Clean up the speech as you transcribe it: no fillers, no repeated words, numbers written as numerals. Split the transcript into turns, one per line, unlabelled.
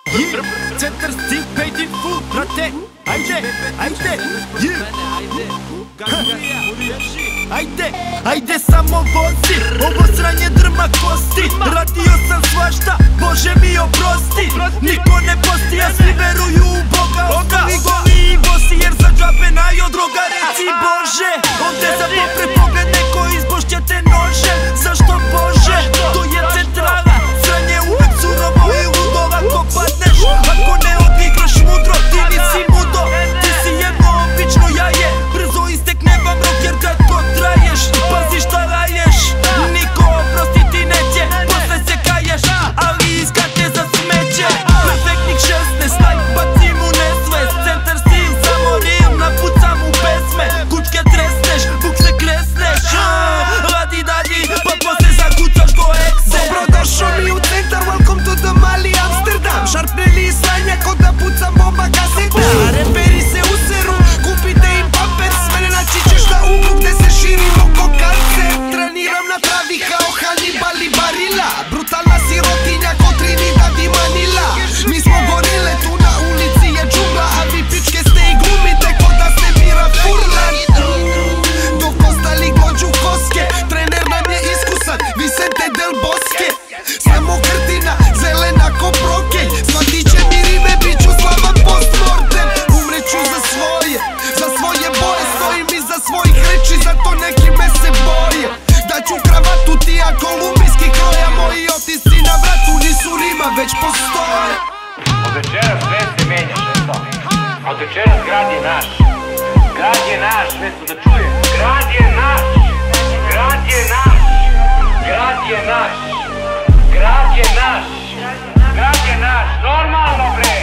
Centar stil, painted full, brate. Ajde, ajde samo vozi, ovo sranje drma kosti. Radio sam svašta, Bože mi oprosti. Niko ne posti, a svi veruju u Boga. Ostali goli i bosi, jer za džabe najo droga. Reci Bože, ovde za popred pogled neko izbošće te nože. Zašto Bože, to je centrala. Sranje uvek surovo i ludo. Ako padneš, ako ne odigraš mudro, ti nisi mudo. Ti si jedno obično jaje, brzo istekne vam rok jer kad to traješ. Pazi šta raješ, niko oprosti ti neće. Posle se kaješ, ali iskate za smeće. Perfektnik 16, taj bacim u nesvest. Centar stil, samo rim, napucam u pesme. Kučke tresneš, buk se kresneš. Radi dadi, pa posle zakucaš do ekse.
Dobrodošao mi u centar, welcome to the mali Amsterdam. Šarpneli i sranja ko da pucam bomba kaseta. Reperi se useru, kupite im pampers. Mene naći ćeš na uglu gde se širim oko kancer. Treniram na travi kao Hannibal i Barilla. Brutalna sirotinja ko Trinidad i Manila. Mi smo gorile, tu na ulici je džungla. A vi pičke ste i glumite ko da ste Mira Furlan. Dok ostali glođu koske, trener nam je iskusan, Vicente Del Bosque. Samo krtina, zelena ko brokej. Shvatit će mi rime, bit ću slavan postmortem. Umreću za svoje boje. Stojim iza svojih reči, zato neki me se boje. Daću kravatu ti a kolumbijski kroja. Moji otisci na vratu nisu rima, već postoje.
Od večera sve se menja, šesto. Od večera grad je naš. Grad je naš, šesto, da čuje. Grad je naš. Grad je naš. Grad je naš. Grad je naš. Grad je naš. Normalno, bre.